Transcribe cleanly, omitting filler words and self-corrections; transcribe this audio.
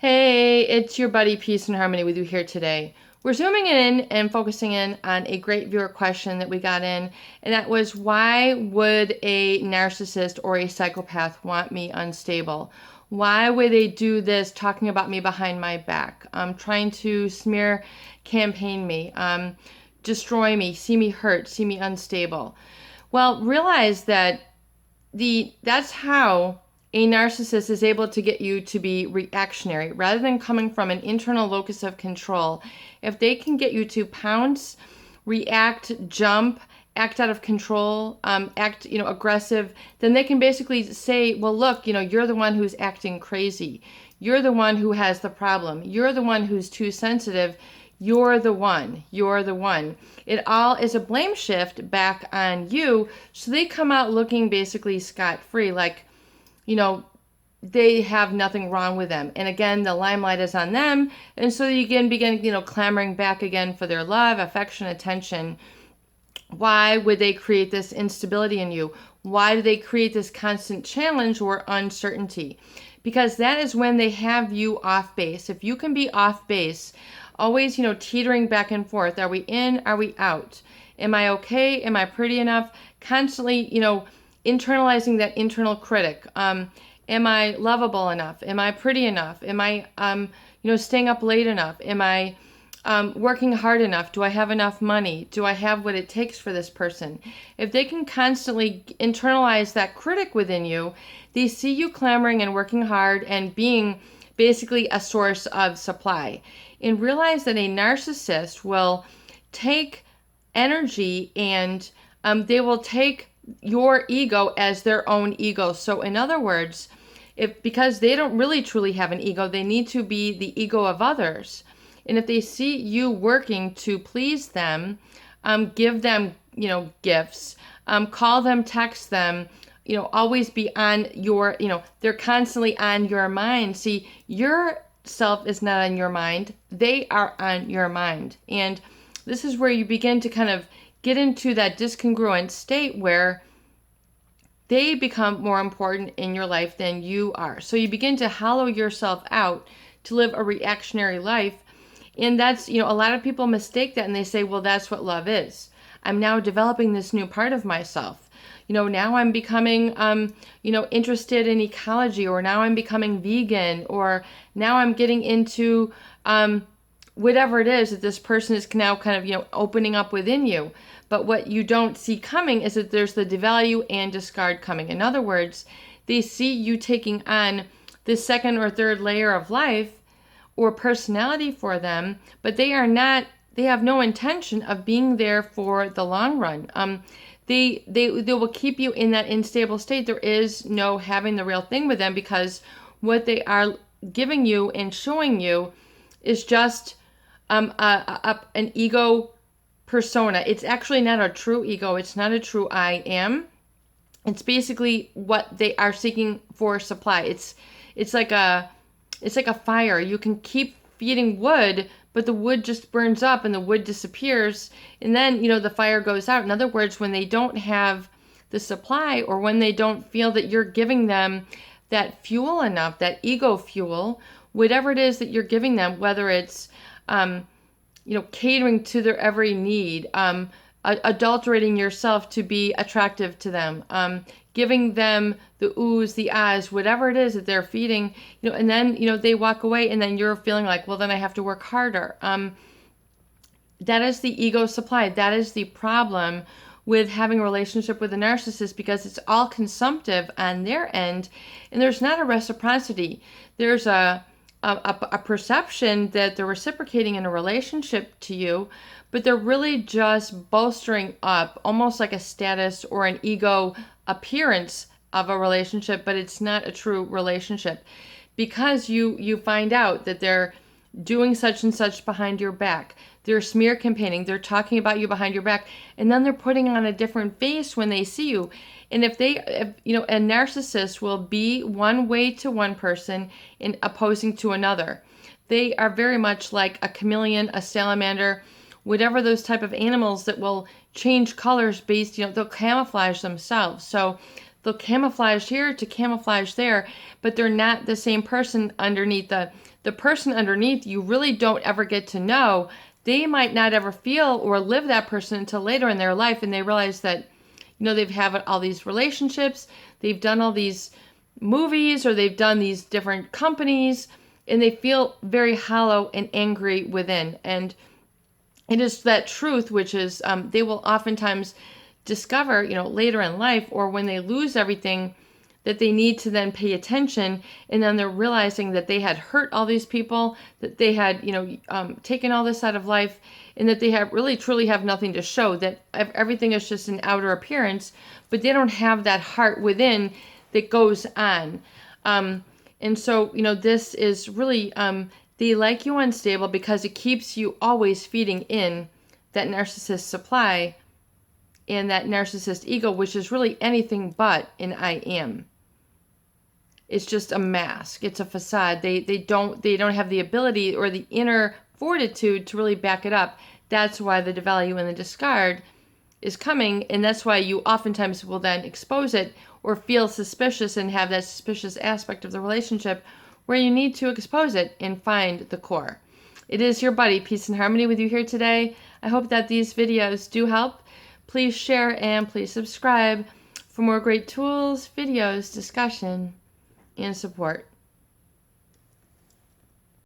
Hey, it's your buddy Peace and Harmony with you here today. We're zooming in and focusing in on a great viewer question that we got in, and that was, why would a narcissist or a psychopath want me unstable? Why would they do this, talking about me behind my back, trying to smear campaign me, destroy me, see me hurt, see me unstable? Well, realize that that's how a narcissist is able to get you to be reactionary rather than coming from an internal locus of control. If they can get you to pounce, react, jump, act out of control, act, aggressive, then they can basically say, well, look, you're the one who's acting crazy. You're the one who has the problem. You're the one who's too sensitive. You're the one. You're the one. It all is a blame shift back on you. So they come out looking basically scot-free, like, they have nothing wrong with them. And again, the limelight is on them. And so you begin, clamoring back again for their love, affection, attention. Why would they create this instability in you? Why do they create this constant challenge or uncertainty? Because that is when they have you off base. If you can be off base, always, teetering back and forth. Are we in? Are we out? Am I okay? Am I pretty enough? Constantly, internalizing that internal critic. Am I lovable enough? Am I pretty enough? Am I, staying up late enough? Am I working hard enough? Do I have enough money? Do I have what it takes for this person? If they can constantly internalize that critic within you, they see you clamoring and working hard and being basically a source of supply. And realize that a narcissist will take energy and they will take your ego as their own ego. So in other words, because they don't really truly have an ego, they need to be the ego of others. And if they see you working to please them, give them, gifts, call them, text them, always be on your, they're constantly on your mind. See, your self is not on your mind. They are on your mind. And this is where you begin to kind of get into that discongruent state where they become more important in your life than you are. So you begin to hollow yourself out to live a reactionary life. And that's, a lot of people mistake that and they say, well, that's what love is. I'm now developing this new part of myself. Now I'm becoming, interested in ecology, or now I'm becoming vegan, or now I'm getting into, whatever it is that this person is now kind of, opening up within you. But what you don't see coming is that there's the devalue and discard coming. In other words, they see you taking on this second or third layer of life or personality for them, but they have no intention of being there for the long run. They will keep you in that unstable state. There is no having the real thing with them, because what they are giving you and showing you is just an ego persona. It's actually not a true ego. It's not a true I am. It's basically what they are seeking for supply. It's like a fire. You can keep feeding wood, but the wood just burns up and the wood disappears, and then the fire goes out. In other words, when they don't have the supply, or when they don't feel that you're giving them that fuel enough, that ego fuel, whatever it is that you're giving them, whether it's catering to their every need, adulterating yourself to be attractive to them, giving them the oohs, the ahs, whatever it is that they're feeding, and then, they walk away, and then you're feeling like, well, then I have to work harder. That is the ego supply. That is the problem with having a relationship with a narcissist, because it's all consumptive on their end, and there's not a reciprocity. There's a perception that they're reciprocating in a relationship to you, but they're really just bolstering up almost like a status or an ego appearance of a relationship, but it's not a true relationship, because you find out that they're doing such and such behind your back. They're smear campaigning. They're talking about you behind your back, and then they're putting on a different face when they see you. And if a narcissist will be one way to one person and opposing to another. They are very much like a chameleon, a salamander, whatever those type of animals that will change colors based, they'll camouflage themselves. So they'll camouflage here to camouflage there, but they're not the same person underneath. The person underneath you really don't ever get to know. They might not ever feel or live that person until later in their life, and they realize that, they've had all these relationships, they've done all these movies, or they've done these different companies, and they feel very hollow and angry within. And it is that truth, which is they will oftentimes discover, later in life, or when they lose everything, that they need to then pay attention, and then they're realizing that they had hurt all these people, that they had, taken all this out of life, and that they have really truly have nothing to show, that everything is just an outer appearance, but they don't have that heart within that goes on. And so, this is really, they like you unstable because it keeps you always feeding in that narcissist supply and that narcissist ego, which is really anything but an I am. It's just a mask. It's a facade. They don't have the ability or the inner fortitude to really back it up. That's why the devalue and the discard is coming, and that's why you oftentimes will then expose it or feel suspicious and have that suspicious aspect of the relationship where you need to expose it and find the core. It is your buddy, Peace and Harmony, with you here today. I hope that these videos do help. Please share and please subscribe for more great tools, videos, discussion, and support.